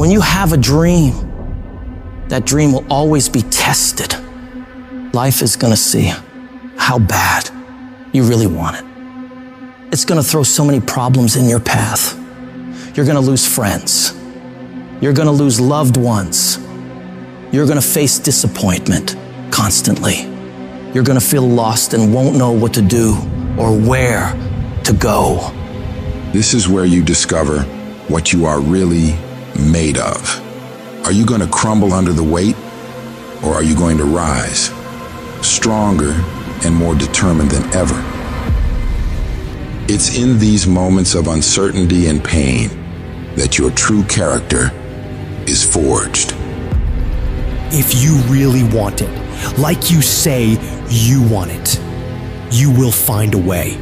When you have a dream, that dream will always be tested. Life is gonna see how bad you really want it. It's gonna throw so many problems in your path. You're gonna lose friends. You're gonna lose loved ones. You're gonna face disappointment constantly. You're gonna feel lost and won't know what to do or where to go. This is where you discover what you are really made of. Are you gonna crumble under the weight, or are you going to rise, stronger and more determined than ever? It's in these moments of uncertainty and pain that your true character is forged. If you really want it, like you say you want it, you will find a way.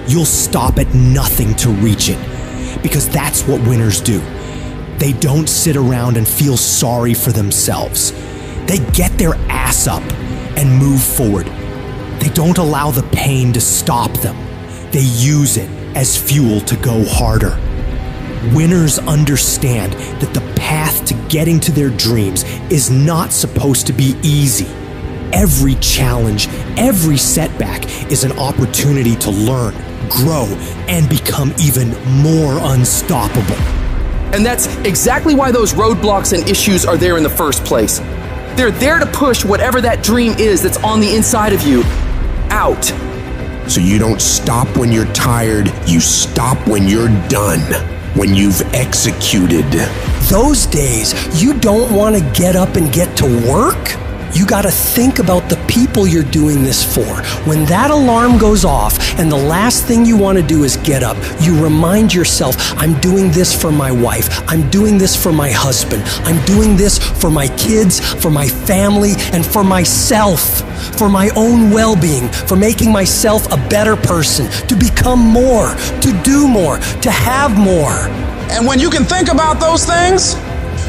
You'll stop at nothing to reach it, because that's what winners do. They don't sit around and feel sorry for themselves. They get their ass up and move forward. They don't allow the pain to stop them. They use it as fuel to go harder. Winners understand that the path to getting to their dreams is not supposed to be easy. Every challenge, every setback is an opportunity to learn, grow, and become even more unstoppable. And that's exactly why those roadblocks and issues are there in the first place. They're there to push whatever that dream is that's on the inside of you out. So you don't stop when you're tired, you stop when you're done, when you've executed. Those days, you don't want to get up and get to work? You got to think about the people you're doing this for. When that alarm goes off and the last thing you want to do is get up, you remind yourself, I'm doing this for my wife. I'm doing this for my husband. I'm doing this for my kids, for my family, and for myself, for my own well-being, for making myself a better person, to become more, to do more, to have more. And when you can think about those things,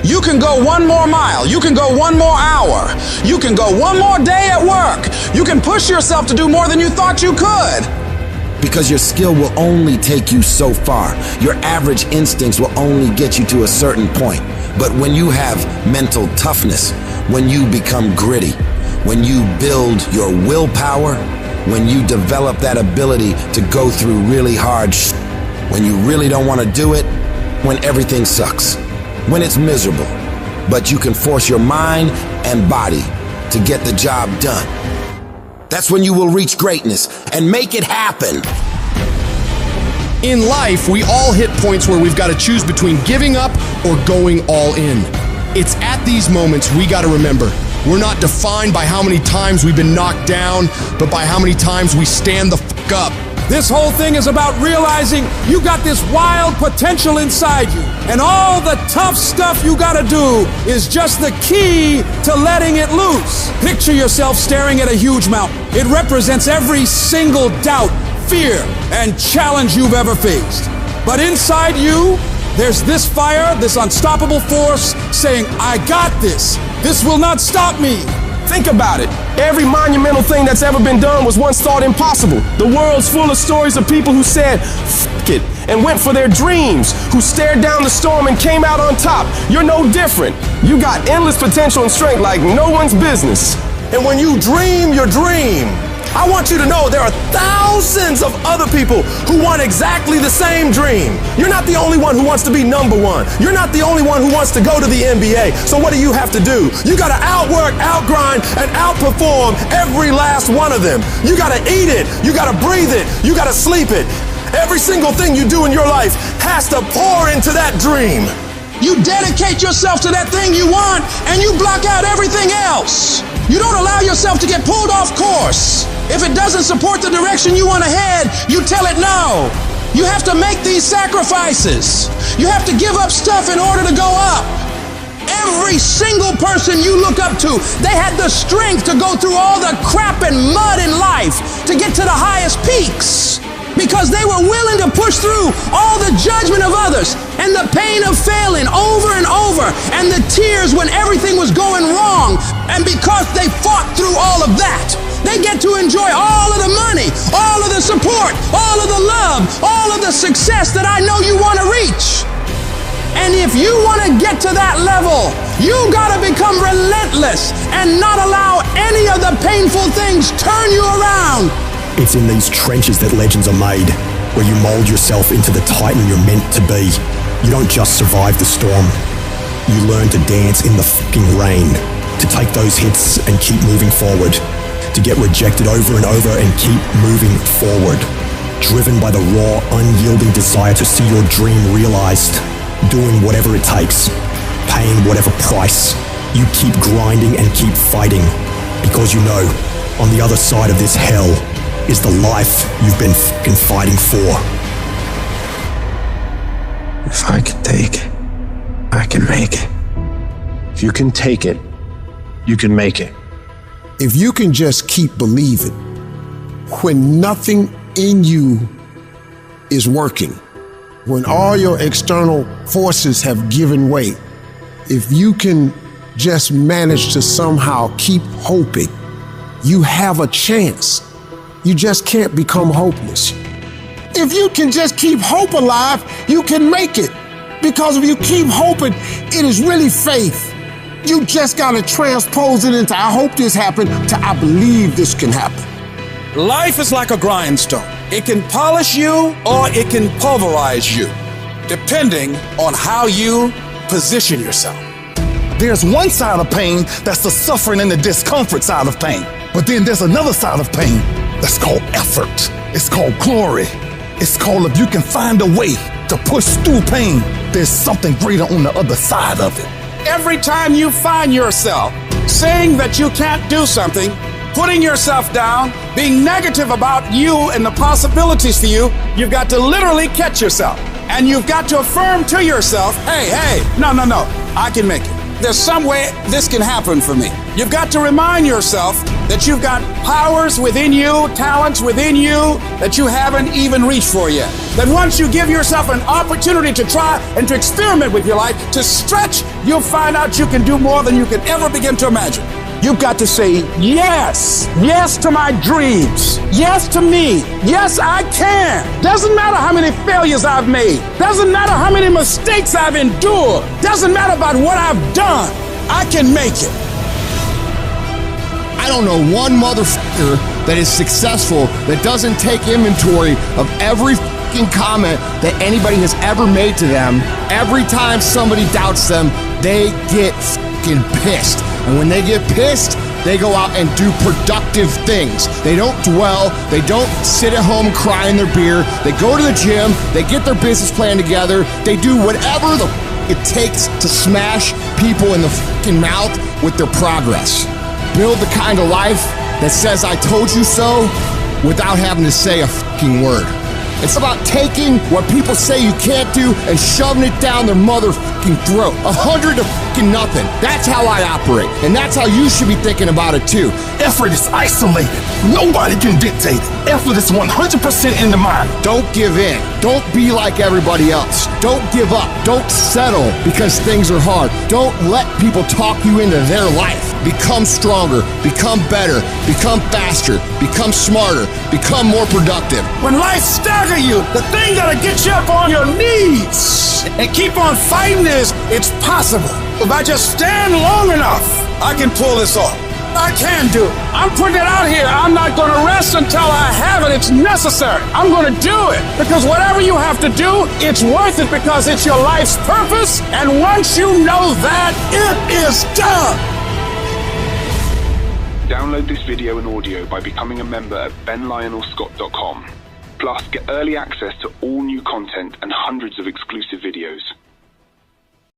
you can go one more mile. You can go one more hour. You can go one more day at work. You can push yourself to do more than you thought you could. Because your skill will only take you so far. Your average instincts will only get you to a certain point. But when you have mental toughness, when you become gritty, when you build your willpower, when you develop that ability to go through really hard when you really don't want to do it, when everything sucks, when it's miserable, but you can force your mind and body to get the job done. That's when you will reach greatness and make it happen. In life, we all hit points where we've got to choose between giving up or going all in. It's at these moments we got to remember, we're not defined by how many times we've been knocked down, but by how many times we stand the fuck up. This whole thing is about realizing you got this wild potential inside you, and all the tough stuff you gotta do is just the key to letting it loose. Picture yourself staring at a huge mountain. It represents every single doubt, fear, and challenge you've ever faced. But inside you, there's this fire, this unstoppable force saying, I got this. This will not stop me. Think about it. Every monumental thing that's ever been done was once thought impossible. The world's full of stories of people who said, F it, and went for their dreams, who stared down the storm and came out on top. You're no different. You got endless potential and strength like no one's business. And when you dream your dream, I want you to know there are thousands of other people who want exactly the same dream. You're not the only one who wants to be number one. You're not the only one who wants to go to the NBA. So what do you have to do? You gotta outwork, outgrind, and outperform every last one of them. You gotta eat it. You gotta breathe it. You gotta sleep it. Every single thing you do in your life has to pour into that dream. You dedicate yourself to that thing you want, and you block out everything else. You don't allow yourself to get pulled off course. If it doesn't support the direction you want to head, you tell it no. You have to make these sacrifices. You have to give up stuff in order to go up. Every single person you look up to, they had the strength to go through all the crap and mud in life to get to the highest peaks. Because they were willing to push through all the judgment of others and the pain of failing over and over and the tears when everything was going wrong. And because they fought through all of that, they get to enjoy all of the money, all of the support, all of the love, all of the success that I know you want to reach. And If you want to get to that level, you got to become relentless and not allow any of the painful things turn you around. It's in these trenches that legends are made, where you mold yourself into the titan you're meant to be. You don't just survive the storm. You learn to dance in the fucking rain, to take those hits and keep moving forward, to get rejected over and over and keep moving forward. Driven by the raw, unyielding desire to see your dream realized, doing whatever it takes, paying whatever price. You keep grinding and keep fighting, because you know, on the other side of this hell is the life you've been fucking fighting for. If I can take it, I can make it. If you can take it, you can make it. If you can just keep believing, when nothing in you is working, when all your external forces have given way, if you can just manage to somehow keep hoping, you have a chance. You just can't become hopeless. If you can just keep hope alive, you can make it. Because if you keep hoping, it is really faith. You just gotta transpose it into I hope this happened to I believe this can happen. Life is like a grindstone. It can polish you or it can pulverize you, depending on how you position yourself. There's one side of pain that's the suffering and the discomfort side of pain. But then there's another side of pain that's called effort. It's called glory. It's called if you can find a way to push through pain, there's something greater on the other side of it. Every time you find yourself saying that you can't do something, putting yourself down, being negative about you and the possibilities for you, you've got to literally catch yourself. And you've got to affirm to yourself, hey, no, I can make it. There's some way this can happen for me. You've got to remind yourself that you've got powers within you, talents within you that you haven't even reached for yet. That once you give yourself an opportunity to try and to experiment with your life, to stretch, you'll find out you can do more than you can ever begin to imagine. You've got to say yes. Yes to my dreams. Yes to me. Yes, I can. Doesn't matter how many failures I've made. Doesn't matter how many mistakes I've endured. Doesn't matter about what I've done. I can make it. I don't know one motherfucker that is successful that doesn't take inventory of every fucking comment that anybody has ever made to them. Every time somebody doubts them, they get fucking pissed. And when they get pissed, they go out and do productive things. They don't dwell. They don't sit at home and cry in their beer. They go to the gym. They get their business plan together. They do whatever it takes to smash people in the fucking mouth with their progress. Build the kind of life that says I told you so without having to say a fucking word. It's about taking what people say you can't do and shoving it down their motherfucking throat. 100 to fucking nothing. That's how I operate. And that's how you should be thinking about it too. Effort is isolated. Nobody can dictate it. Effort is 100% in the mind. Don't give in. Don't be like everybody else. Don't give up. Don't settle because things are hard. Don't let people talk you into their life. Become stronger. Become better. Become faster. Become smarter. Become more productive. When life staggers you, the thing that'll get you up on your knees and keep on fighting is it's possible. If I just stand long enough, I can pull this off. I can do it. I'm putting it out here. I'm not going to rest until I have it. It's necessary. I'm going to do it. Because whatever you have to do, it's worth it because it's your life's purpose. And once you know that, it is done. Download this video and audio by becoming a member at benlionelscott.com. Plus, get early access to all new content and hundreds of exclusive videos.